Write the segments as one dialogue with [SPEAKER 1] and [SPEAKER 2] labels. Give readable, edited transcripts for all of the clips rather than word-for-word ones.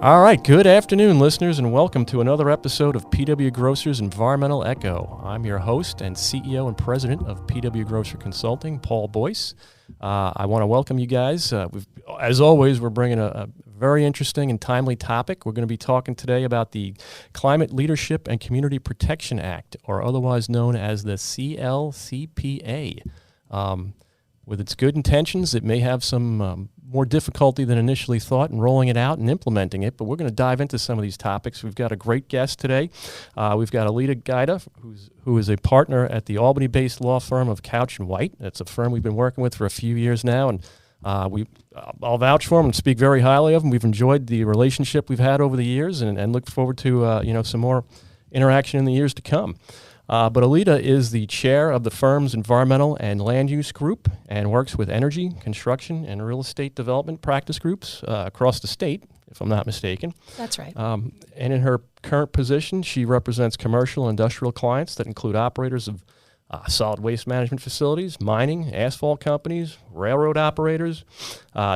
[SPEAKER 1] All right, good afternoon, listeners, and welcome to another episode of PW Grocer's Environmental Echo. I'm your host and CEO and president of PW Grocer Consulting, Paul Boyce. I want to welcome you guys. As always, we're bringing a very interesting and timely topic. We're going to be talking today about the Climate Leadership and Community Protection Act, or otherwise known as the CLCPA. With its good intentions, it may have some more difficulty than initially thought in rolling it out and implementing it, but we're going to dive into some of these topics. We've got a great guest today. We've got Alita, who is a partner at the Albany-based law firm of Couch & White. That's a firm we've been working with for a few years now, and I'll vouch for them and speak very highly of them. We've enjoyed the relationship we've had over the years and look forward to some more interaction in the years to come. But Alita is the chair of the firm's environmental and land use group and works with energy, construction, and real estate development practice groups across the state, if I'm not mistaken.
[SPEAKER 2] That's right.
[SPEAKER 1] And in her current position, she represents commercial and industrial clients that include operators of solid waste management facilities, mining, asphalt companies, railroad operators,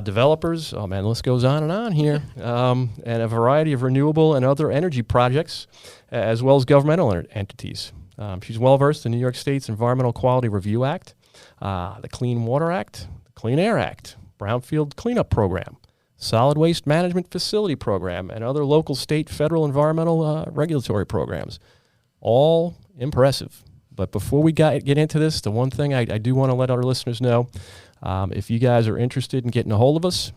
[SPEAKER 1] developers. Oh, man, the list goes on here. And a variety of renewable and other energy projects, as well as governmental entities. She's well-versed in New York State's Environmental Quality Review Act, the Clean Water Act, the Clean Air Act, Brownfield Cleanup Program, Solid Waste Management Facility Program, and other local, state, federal environmental regulatory programs. All impressive. But before we get into this, the one thing I do want to let our listeners know, if you guys are interested in getting a hold of us,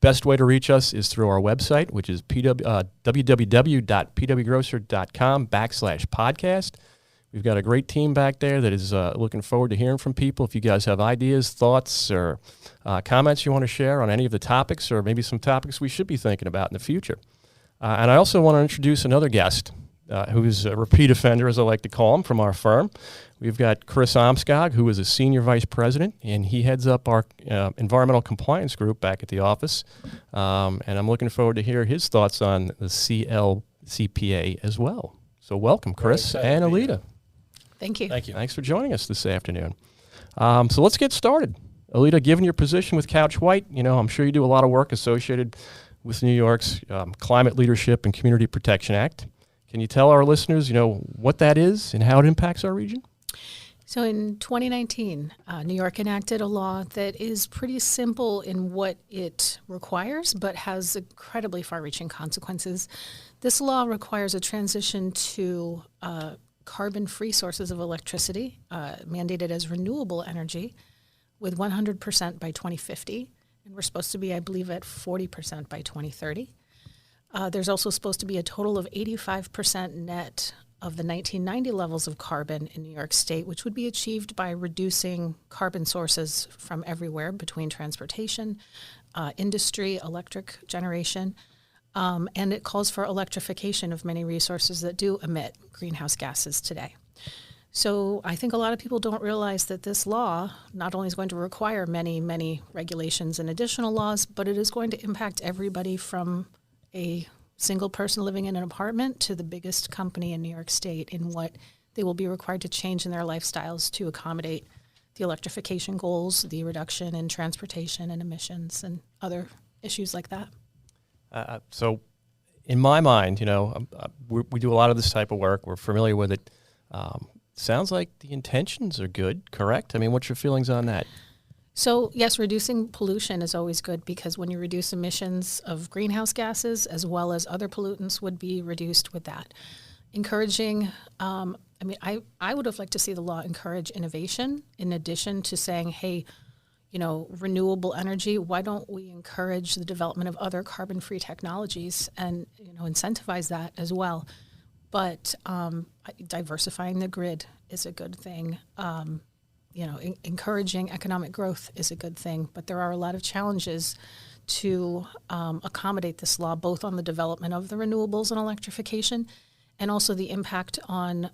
[SPEAKER 1] best way to reach us is through our website, which is www.pwgrocer.com/podcast. We've got a great team back there that is looking forward to hearing from people. If you guys have ideas, thoughts, or comments you want to share on any of the topics, or maybe some topics we should be thinking about in the future. And I also want to introduce another guest who's a repeat offender, as I like to call him, from our firm. We've got Chris Amskog, who is a senior vice president, and he heads up our environmental compliance group back at the office. And I'm looking forward to hear his thoughts on the CLCPA as well. So welcome, Chris and Alita.
[SPEAKER 2] Thank you.
[SPEAKER 1] Thanks for joining us this afternoon. So let's get started. Alita, given your position with Couch White, I'm sure you do a lot of work associated with New York's Climate Leadership and Community Protection Act. Can you tell our listeners, what that is and how it impacts our region?
[SPEAKER 2] So in 2019, New York enacted a law that is pretty simple in what it requires, but has incredibly far-reaching consequences. This law requires a transition to carbon-free sources of electricity, mandated as renewable energy, with 100% by 2050. And we're supposed to be, I believe, at 40% by 2030. There's also supposed to be a total of 85% net of the 1990 levels of carbon in New York State, which would be achieved by reducing carbon sources from everywhere between transportation, industry, electric generation, and it calls for electrification of many resources that do emit greenhouse gases today. So I think a lot of people don't realize that this law not only is going to require many, many regulations and additional laws, but it is going to impact everybody from a single person living in an apartment to the biggest company in New York State in what they will be required to change in their lifestyles to accommodate the electrification goals, the reduction in transportation and emissions, and other issues like that.
[SPEAKER 1] So in my mind, we do a lot of this type of work. We're familiar with it. Sounds like the intentions are good, correct? I mean, what's your feelings on that?
[SPEAKER 2] So, yes, reducing pollution is always good because when you reduce emissions of greenhouse gases as well as other pollutants would be reduced with that. Encouraging, I would have liked to see the law encourage innovation in addition to saying, hey, renewable energy, why don't we encourage the development of other carbon-free technologies and, incentivize that as well. But diversifying the grid is a good thing. Encouraging economic growth is a good thing, but there are a lot of challenges to accommodate this law, both on the development of the renewables and electrification, and also the impact on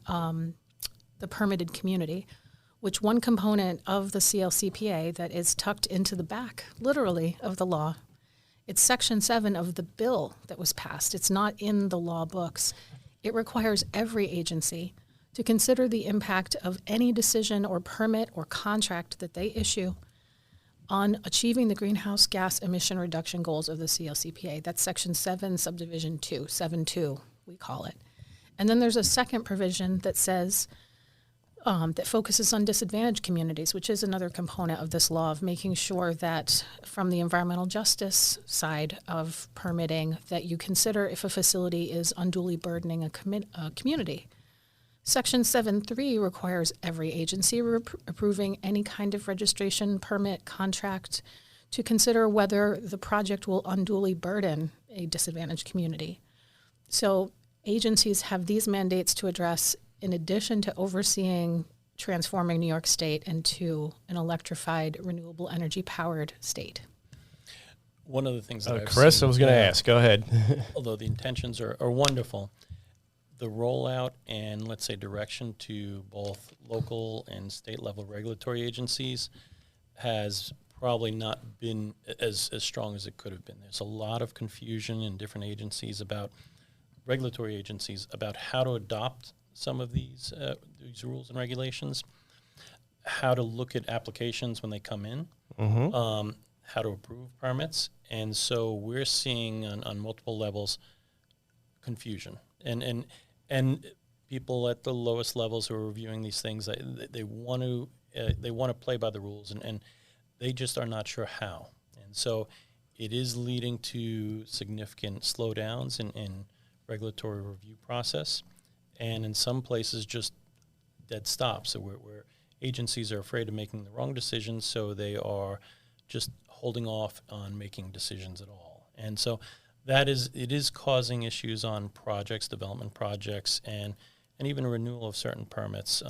[SPEAKER 2] the permitted community, which one component of the CLCPA that is tucked into the back, literally, of the law. It's Section 7 of the bill that was passed. It's not in the law books. It requires every agency to consider the impact of any decision or permit or contract that they issue on achieving the greenhouse gas emission reduction goals of the CLCPA. That's Section 7, Subdivision 2, 7.2, we call it. And then there's a second provision that says, that focuses on disadvantaged communities, which is another component of this law of making sure that from the environmental justice side of permitting that you consider if a facility is unduly burdening a community. Section 7.3 requires every agency approving any kind of registration, permit, contract to consider whether the project will unduly burden a disadvantaged community. So agencies have these mandates to address in addition to overseeing transforming New York State into an electrified, renewable energy-powered state.
[SPEAKER 3] One of the things that I've
[SPEAKER 1] Chris,
[SPEAKER 3] seen,
[SPEAKER 1] I was going to ask. Go ahead.
[SPEAKER 3] although the intentions are wonderful, the rollout and, let's say, direction to both local and state-level regulatory agencies has probably not been as strong as it could have been. There's a lot of confusion in different agencies regulatory agencies about how to adopt some of these rules and regulations, how to look at applications when they come in, how to approve permits. And so we're seeing on multiple levels confusion. And people at the lowest levels who are reviewing these things, they want to play by the rules, and they just are not sure how. And so it is leading to significant slowdowns in regulatory review process. And in some places, just dead stops. So where agencies are afraid of making the wrong decisions, so they are just holding off on making decisions at all. And so it is causing issues on projects, development projects, and even renewal of certain permits.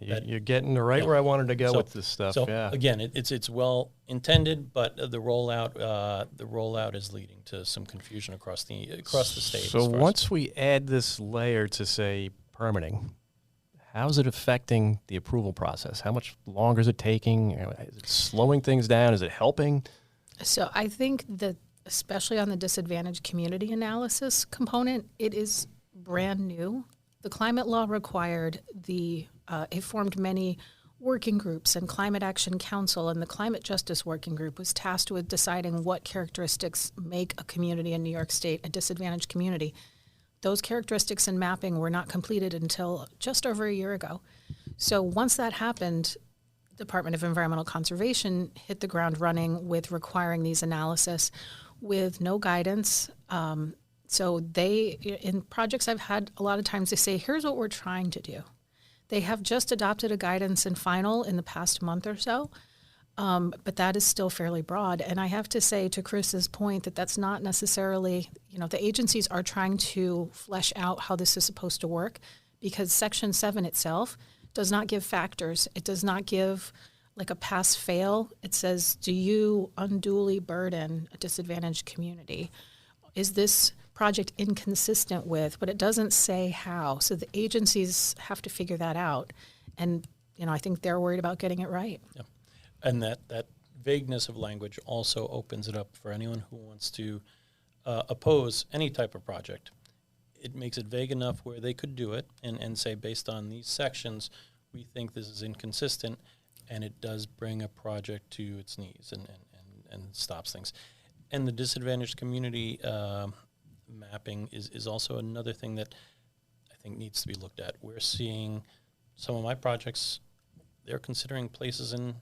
[SPEAKER 1] You're getting right where I wanted to go with this stuff.
[SPEAKER 3] So
[SPEAKER 1] yeah.
[SPEAKER 3] Again, it's well intended, but the rollout is leading to some confusion across the state.
[SPEAKER 1] So once we add this layer to say permitting, how's it affecting the approval process? How much longer is it taking? Is it slowing things down? Is it helping?
[SPEAKER 2] So I think that especially on the disadvantaged community analysis component, it is brand new. The climate law required it formed many working groups, and Climate Action Council and the Climate Justice Working Group was tasked with deciding what characteristics make a community in New York State a disadvantaged community. Those characteristics and mapping were not completed until just over a year ago. So once that happened, Department of Environmental Conservation hit the ground running with requiring these analysis with no guidance. So in projects I've had a lot of times they say, here's what we're trying to do. They have just adopted a guidance in final in the past month or so, but that is still fairly broad. And I have to say to Chris's point that that's not necessarily, the agencies are trying to flesh out how this is supposed to work, because Section 7 itself does not give factors. It does not give like a pass-fail. It says, do you unduly burden a disadvantaged community? Is this project inconsistent with, but it doesn't say how. So the agencies have to figure that out. And, I think they're worried about getting it right.
[SPEAKER 3] Yeah. And that vagueness of language also opens it up for anyone who wants to oppose any type of project. It makes it vague enough where they could do it and say, based on these sections, we think this is inconsistent, and it does bring a project to its knees and stops things. And the disadvantaged community mapping is also another thing that I think needs to be looked at. We're seeing some of my projects, they're considering places in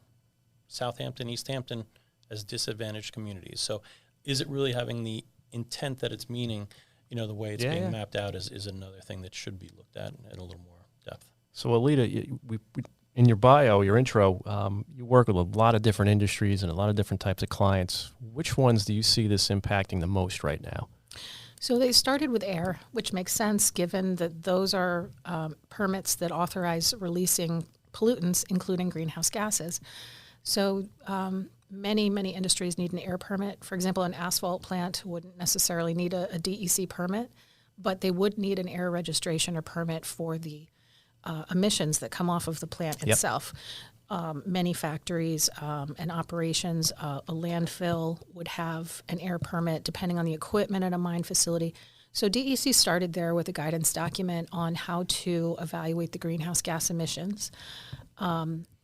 [SPEAKER 3] Southampton, East Hampton as disadvantaged communities. So is it really having the intent that it's meaning? The way it's being mapped out is another thing that should be looked at in a little more depth.
[SPEAKER 1] So Alita, in your bio, your intro, you work with a lot of different industries and a lot of different types of clients. Which ones do you see this impacting the most right now?
[SPEAKER 2] So they started with air, which makes sense given that those are permits that authorize releasing pollutants, including greenhouse gases. So many industries need an air permit. For example, an asphalt plant wouldn't necessarily need a DEC permit, but they would need an air registration or permit for the emissions that come off of the plant itself. Many factories and operations, a landfill would have an air permit depending on the equipment at a mine facility. So DEC started there with a guidance document on how to evaluate the greenhouse gas emissions.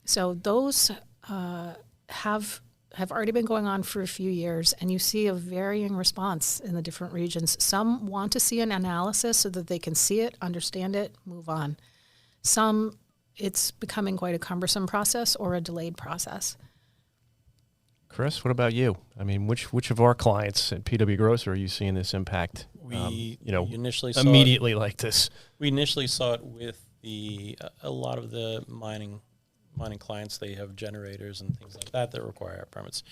[SPEAKER 2] So those have have already been going on for a few years, and you see a varying response in the different regions. Some want to see an analysis so that they can see it, understand it, move on. Some, it's becoming quite a cumbersome process or a delayed process.
[SPEAKER 1] Chris, what about you? I mean, which of our clients at PW Grosser are you seeing this impact?
[SPEAKER 3] We initially
[SPEAKER 1] immediately like this.
[SPEAKER 3] We initially saw it with a lot of the mining clients. They have generators and things like that require permits,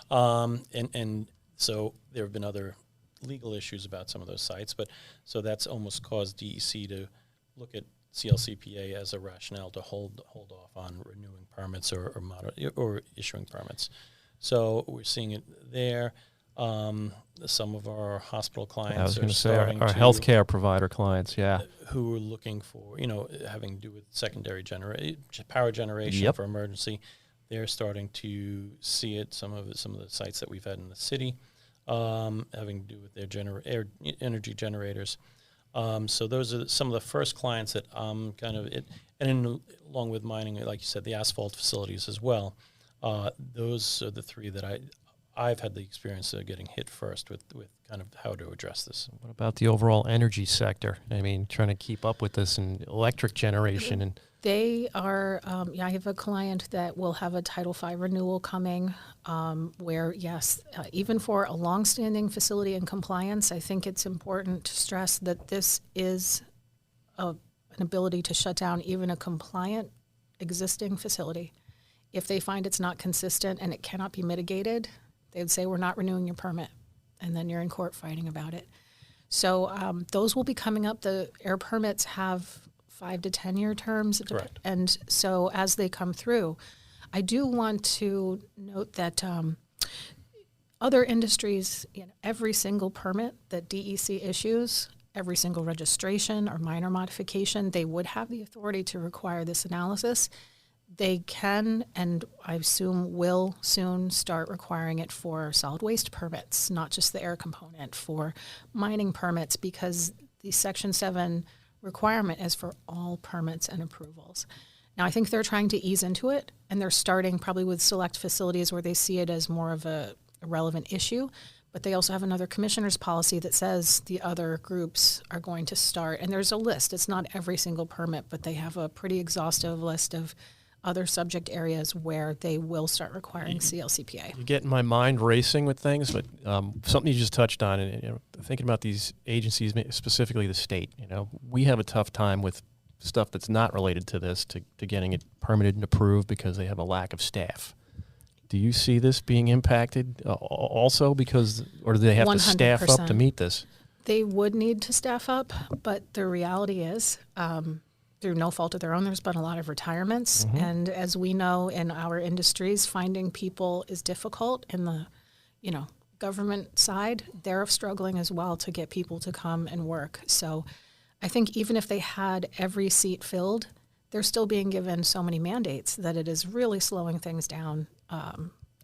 [SPEAKER 3] and so there have been other legal issues about some of those sites. But so that's almost caused DEC to look at CLCPA as a rationale to hold off on renewing permits or issuing permits. So we're seeing it there. Some of our hospital clients
[SPEAKER 1] I was going
[SPEAKER 3] are
[SPEAKER 1] to say
[SPEAKER 3] starting
[SPEAKER 1] our healthcare provider clients,
[SPEAKER 3] who are looking for, having to do with secondary power generation
[SPEAKER 1] Yep.
[SPEAKER 3] for emergency. They're starting to see it. Some of the sites that we've had in the city, having to do with their energy generators. So those are some of the first clients that along with mining, like you said, the asphalt facilities as well. Those are the three that I've had the experience of getting hit first with kind of how to address this.
[SPEAKER 1] What about the overall energy sector? I mean, trying to keep up with this and electric generation and.
[SPEAKER 2] They are, I have a client that will have a Title V renewal coming where, yes, even for a longstanding facility in compliance, I think it's important to stress that this is an ability to shut down even a compliant existing facility. If they find it's not consistent and it cannot be mitigated, they would say, we're not renewing your permit. And then you're in court fighting about it. So those will be coming up. The air permits have 5 to 10 year terms.
[SPEAKER 3] Correct.
[SPEAKER 2] And so as they come through, I do want to note that other industries, every single permit that DEC issues, every single registration or minor modification, they would have the authority to require this analysis. They can, and I assume will soon start requiring it for solid waste permits, not just the air component, for mining permits, because the Section 7 requirement is for all permits and approvals. Now, I think they're trying to ease into it, and they're starting probably with select facilities where they see it as more of a relevant issue. But they also have another commissioner's policy that says the other groups are going to start. And there's a list. It's not every single permit, but they have a pretty exhaustive list of other subject areas where they will start requiring CLCPA.
[SPEAKER 1] You get my mind racing with things, but something you just touched on, and thinking about these agencies, specifically the state, we have a tough time with stuff that's not related to this, to getting it permitted and approved because they have a lack of staff. Do you see this being impacted also or do they have 100%. To staff up to meet this?
[SPEAKER 2] They would need to staff up, but the reality is, through no fault of their own, there's been a lot of retirements. Mm-hmm. And as we know in our industries, finding people is difficult. In the, government side, they're struggling as well to get people to come and work. So I think even if they had every seat filled, they're still being given so many mandates that it is really slowing things down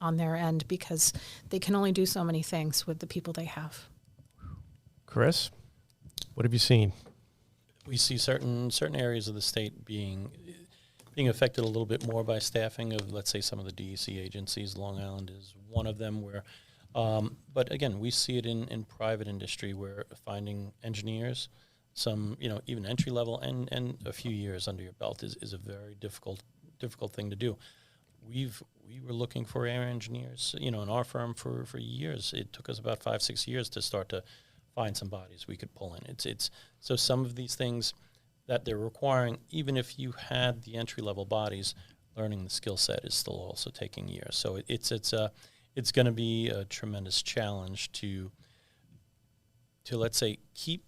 [SPEAKER 2] on their end because they can only do so many things with the people they have.
[SPEAKER 1] Chris, what have you seen?
[SPEAKER 3] We see certain areas of the state being affected a little bit more by staffing of, let's say, some of the DEC agencies. Long Island is one of them where, but again, we see it in private industry where finding engineers, some, even entry level and a few years under your belt is a very difficult thing to do. We were looking for air engineers, in our firm for years. It took us about 5-6 years to start to find some bodies we could pull in. It's so some of these things that they're requiring, even if you had the entry level bodies, learning the skill set is still also taking years. So it's going to be a tremendous challenge to let's say keep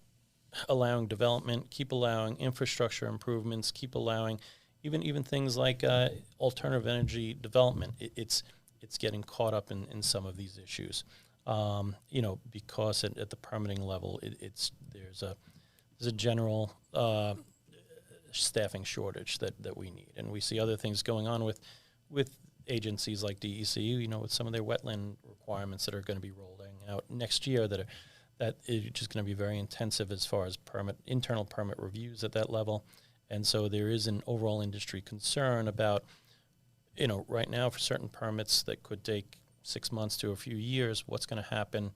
[SPEAKER 3] allowing development, keep allowing infrastructure improvements, keep allowing even things like alternative energy development. It's getting caught up in some of these issues. Because at the permitting level, there's a general staffing shortage that we need, and we see other things going on with agencies like DEC, with some of their wetland requirements that are going to be rolling out next year that is just going to be very intensive as far as internal permit reviews at that level, and so there is an overall industry concern about, right now for certain permits that could take 6 months to a few years, what's going to happen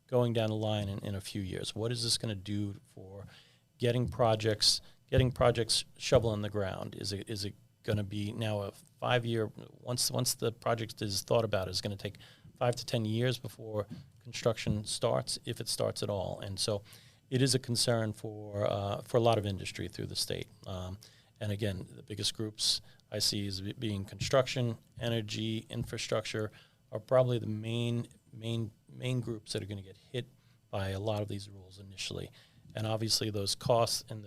[SPEAKER 3] going down the line in a few years? What is this going to do for getting projects shovel in the ground? Is it going to be now a 5-year, once the project is thought about, is going to take 5 to 10 years before construction starts, if it starts at all? And so it is a concern for a lot of industry through the state. And again, the biggest groups I see as being construction, energy, infrastructure are probably the main groups that are going to get hit by a lot of these rules initially. And obviously those costs and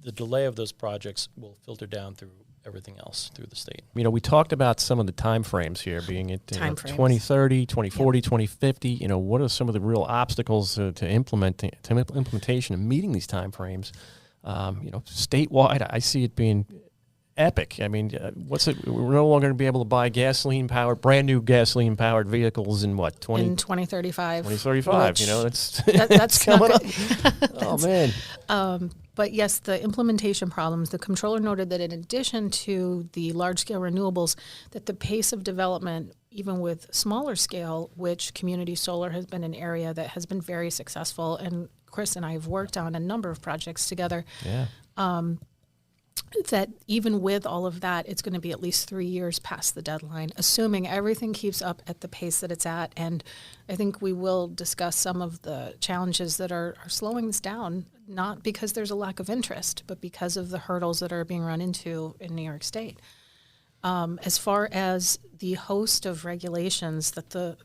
[SPEAKER 3] the delay of those projects will filter down through everything else through the state.
[SPEAKER 1] We talked about some of the time frames here, being it 2030, 2040, 2050. What are some of the real obstacles to implementation and meeting these time frames? Statewide, I see it being epic. I mean, we're no longer going to be able to buy brand new gasoline-powered vehicles in what,
[SPEAKER 2] in 2035.
[SPEAKER 1] 2035,
[SPEAKER 2] that's
[SPEAKER 1] coming up. Oh, man.
[SPEAKER 2] But yes, the implementation problems, the comptroller noted that in addition to the large-scale renewables, that the pace of development, even with smaller scale, which community solar has been an area that has been very successful, and Chris and I have worked on a number of projects together.
[SPEAKER 1] Yeah.
[SPEAKER 2] That even with all of that, it's going to be at least 3 years past the deadline, assuming everything keeps up at the pace that it's at. And I think we will discuss some of the challenges that are slowing this down, not because there's a lack of interest, but because of the hurdles that are being run into in New York State. As far as the host of regulations that the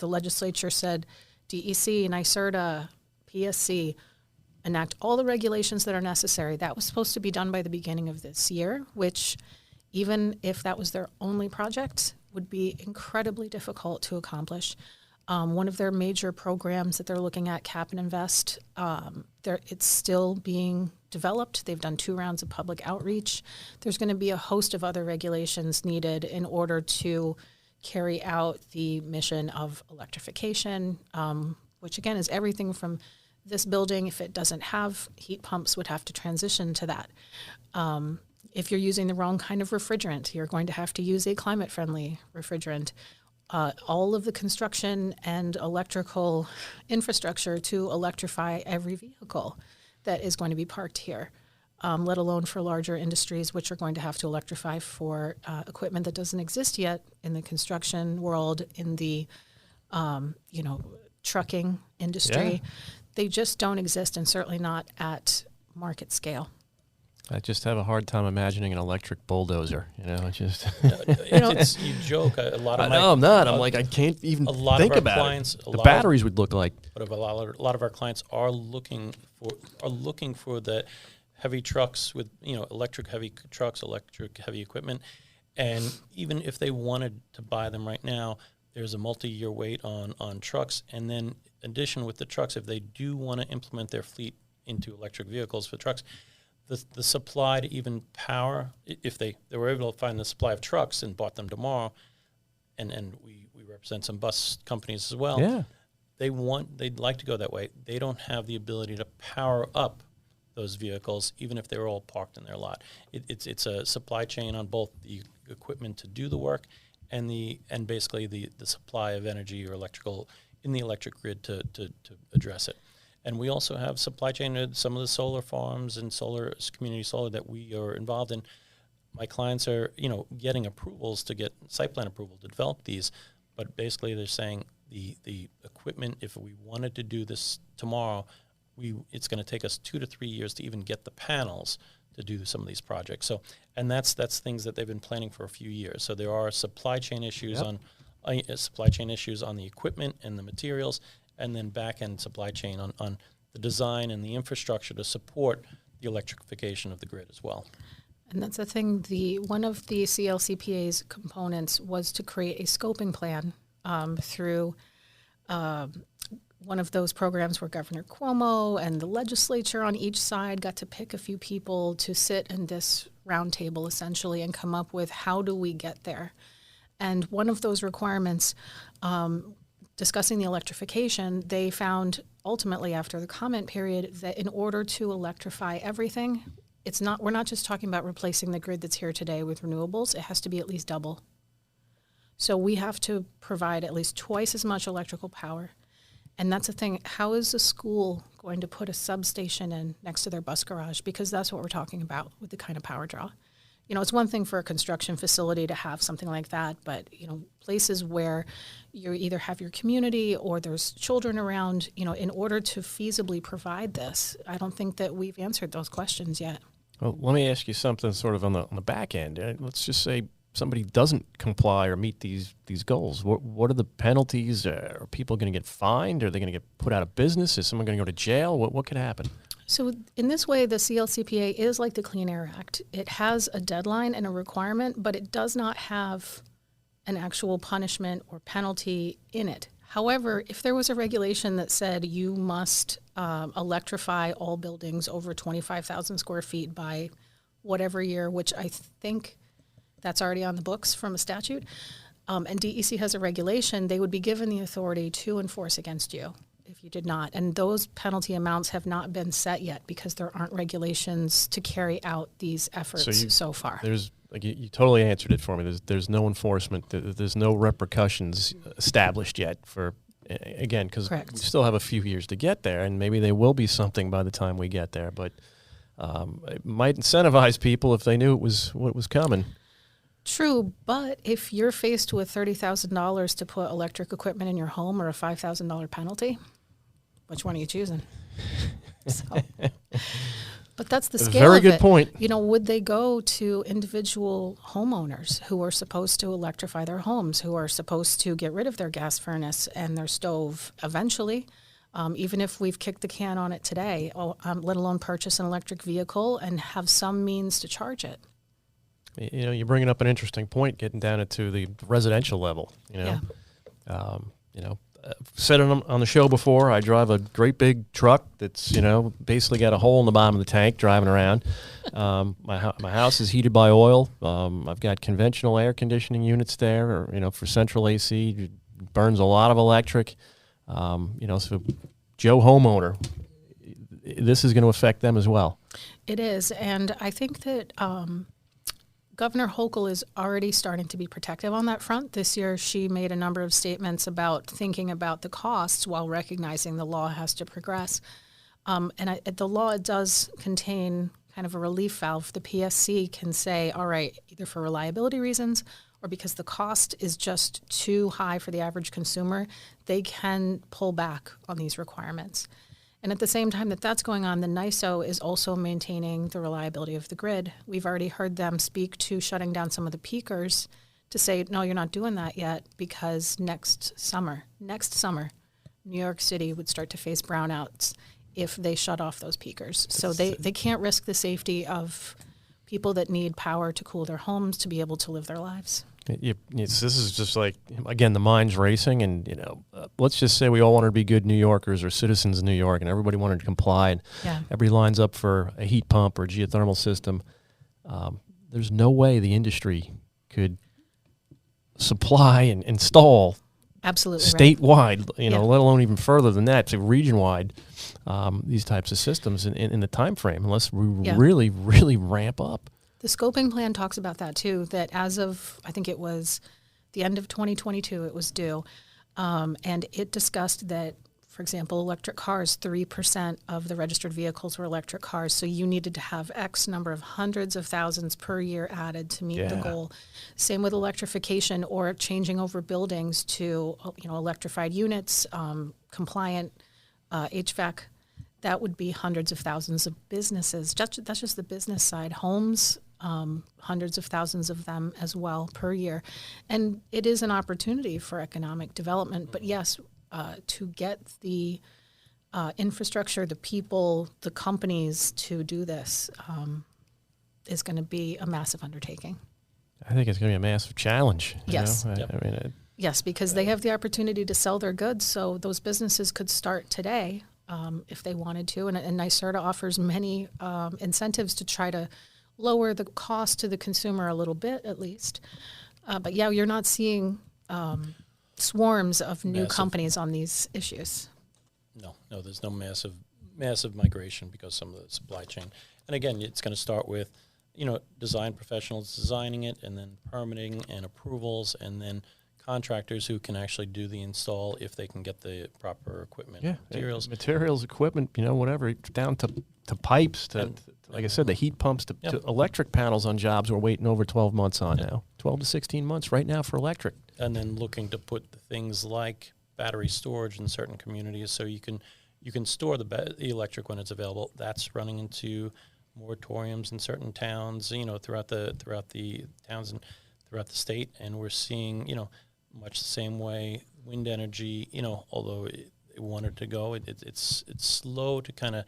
[SPEAKER 2] legislature said, DEC, NYSERDA, PSC, enact all the regulations that are necessary. That was supposed to be done by the beginning of this year, which, even if that was their only project, would be incredibly difficult to accomplish. One of their major programs that they're looking at, Cap and Invest, it's still being developed. They've done 2 rounds of public outreach. There's going to be a host of other regulations needed in order to carry out the mission of electrification, which again is everything from this building, if it doesn't have heat pumps, would have to transition to that. If you're using the wrong kind of refrigerant, you're going to have to use a climate-friendly refrigerant. All of the construction and electrical infrastructure to electrify every vehicle that is going to be parked here, let alone for larger industries, which are going to have to electrify for equipment that doesn't exist yet in the construction world, in the trucking industry. Yeah. They just don't exist, and certainly not at market scale.
[SPEAKER 1] I just have a hard time imagining an electric bulldozer.
[SPEAKER 3] You joke. A lot of
[SPEAKER 1] I'm not. I'm like, I can't even think about it. The batteries would look like.
[SPEAKER 3] But a lot of our clients are looking for the heavy trucks with electric heavy trucks, electric heavy equipment, and even if they wanted to buy them right now, there's a multi-year wait on trucks, and then in addition with the trucks, if they do want to implement their fleet into electric vehicles for trucks, the supply to even power, if they were able to find the supply of trucks and bought them tomorrow, and we represent some bus companies as well.
[SPEAKER 1] Yeah.
[SPEAKER 3] They'd like to go that way. They don't have the ability to power up those vehicles, even if they were all parked in their lot. It's a supply chain on both the equipment to do the work and basically the supply of energy or electrical in the electric grid to address it. And we also have supply chain at some of the solar farms and community solar that we are involved in. My clients are, getting approvals to get site plan approval to develop these, but basically they're saying the equipment, if we wanted to do this tomorrow, it's going to take us 2 to 3 years to even get the panels to do some of these projects. So, and that's things that they've been planning for a few years. So there are supply chain issues on the equipment and the materials, and then back-end supply chain on the design and the infrastructure to support the electrification of the grid as well.
[SPEAKER 2] And that's the thing. One of the CLCPA's components was to create a scoping plan through one of those programs where Governor Cuomo and the legislature on each side got to pick a few people to sit in this round table essentially and come up with how do we get there. And one of those requirements, discussing the electrification, they found ultimately after the comment period that in order to electrify everything, we're not just talking about replacing the grid that's here today with renewables, it has to be at least double. So we have to provide at least twice as much electrical power. And that's the thing. How is a school going to put a substation in next to their bus garage? Because that's what we're talking about with the kind of power draw. You know, it's one thing for a construction facility to have something like that, but, you know, places where you either have your community or there's children around, you know, in order to feasibly provide this, I don't think that we've answered those questions yet.
[SPEAKER 1] Well, let me ask you something sort of on the back end. Let's just say somebody doesn't comply or meet these goals. What are the penalties? Are people going to get fined? Are they going to get put out of business? Is someone going to go to jail? What could happen?
[SPEAKER 2] So in this way, the CLCPA is like the Clean Air Act. It has a deadline and a requirement, but it does not have an actual punishment or penalty in it. However, if there was a regulation that said you must electrify all buildings over 25,000 square feet by whatever year, which I think that's already on the books from a statute, and DEC has a regulation, they would be given the authority to enforce against you if you did not. And those penalty amounts have not been set yet because there aren't regulations to carry out these efforts so far.
[SPEAKER 1] There's like you totally answered it for me. There's no enforcement. There's no repercussions established yet for, again, because we still have a few years to get there, and maybe there will be something by the time we get there. But it might incentivize people if they knew what was coming.
[SPEAKER 2] True, but if you're faced with $30,000 to put electric equipment in your home or a $5,000 penalty, which one are you choosing? But that's the scale
[SPEAKER 1] Very
[SPEAKER 2] of it.
[SPEAKER 1] good point.
[SPEAKER 2] You know, would they go to individual homeowners who are supposed to electrify their homes, who are supposed to get rid of their gas furnace and their stove eventually, even if we've kicked the can on it today, let alone purchase an electric vehicle and have some means to charge it?
[SPEAKER 1] You know, you're bringing up an interesting point, getting down into the residential level. You know, said it on the show before. I drive a great big truck that's basically got a hole in the bottom of the tank driving around. My house is heated by oil. I've got conventional air conditioning units there, or for central AC. It burns a lot of electric. So Joe homeowner, this is going to affect them as well.
[SPEAKER 2] It is, and I think that Governor Hochul is already starting to be protective on that front. This year, she made a number of statements about thinking about the costs while recognizing the law has to progress. The law does contain kind of a relief valve. The PSC can say, all right, either for reliability reasons or because the cost is just too high for the average consumer, they can pull back on these requirements. And at the same time that's going on, the NISO is also maintaining the reliability of the grid. We've already heard them speak to shutting down some of the peakers to say, no, you're not doing that yet because next summer, New York City would start to face brownouts if they shut off those peakers. So they can't risk the safety of people that need power to cool their homes to be able to live their lives.
[SPEAKER 1] This is just like, again, the mind's racing, and let's just say we all wanted to be good New Yorkers or citizens of New York, and everybody wanted to comply, and everybody lines up for a heat pump or a geothermal system. There's no way the industry could supply and install statewide, let alone even further than that, to region-wide, these types of systems in the time frame, unless we really, really ramp up.
[SPEAKER 2] The scoping plan talks about that, too, that as of, I think it was the end of 2022, it was due. And it discussed that, for example, electric cars, 3% of the registered vehicles were electric cars. So you needed to have X number of hundreds of thousands per year added to meet the goal. Same with electrification or changing over buildings to, electrified units, compliant HVAC. That would be hundreds of thousands of businesses. That's just the business side. Homes, hundreds of thousands of them as well per year. And it is an opportunity for economic development. But yes, to get the infrastructure, the people, the companies to do this is going to be a massive undertaking.
[SPEAKER 1] I think it's going to be a massive challenge.
[SPEAKER 2] Yes.
[SPEAKER 1] Yes,
[SPEAKER 2] because they have the opportunity to sell their goods. So those businesses could start today if they wanted to. And NYSERDA offers many incentives to try to lower the cost to the consumer a little bit, at least. But you're not seeing swarms of new companies on these issues.
[SPEAKER 3] No, there's no massive migration because some of the supply chain. And again, it's going to start with, design professionals designing it, and then permitting and approvals, and then contractors who can actually do the install if they can get the proper equipment,
[SPEAKER 1] materials, equipment, whatever, down to pipes, to like I said, the heat pumps, to electric panels on jobs we're waiting over 12 months on now. 12 to 16 months right now for electric.
[SPEAKER 3] And then looking to put things like battery storage in certain communities so you can store the electric when it's available. That's running into moratoriums in certain towns, throughout the towns and throughout the state. And we're seeing, much the same way wind energy, although it wanted to go, it's slow to kind of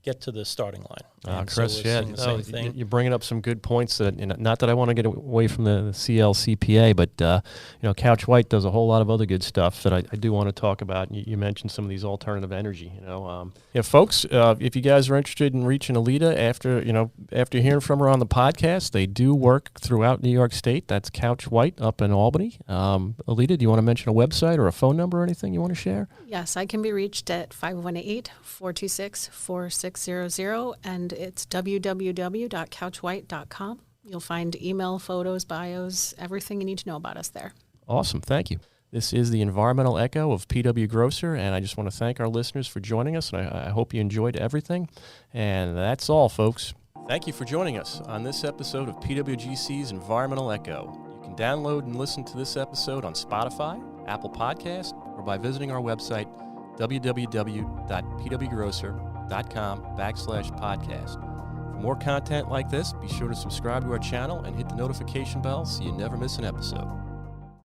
[SPEAKER 3] get to the starting line.
[SPEAKER 1] Chris, you're bringing up some good points. That not that I want to get away from the CLCPA, but Couch White does a whole lot of other good stuff that I do want to talk about. You mentioned some of these alternative energy. Folks, if you guys are interested in reaching Alita after hearing from her on the podcast, they do work throughout New York State. That's Couch White up in Albany. Alita, do you want to mention a website or a phone number or anything you want to share?
[SPEAKER 2] Yes, I can be reached at 518-426-4600, and it's www.couchwhite.com. You'll find email, photos, bios, everything you need to know about us there.
[SPEAKER 1] Awesome. Thank you. This is the Environmental Echo of PW Grosser, and I just want to thank our listeners for joining us, and I hope you enjoyed everything. And that's all, folks. Thank you for joining us on this episode of PWGC's Environmental Echo. You can download and listen to this episode on Spotify, Apple Podcast, or by visiting our website, www.pwgrosser.com/podcast. For more content like this, be sure to subscribe to our channel and hit the notification bell so you never miss an episode.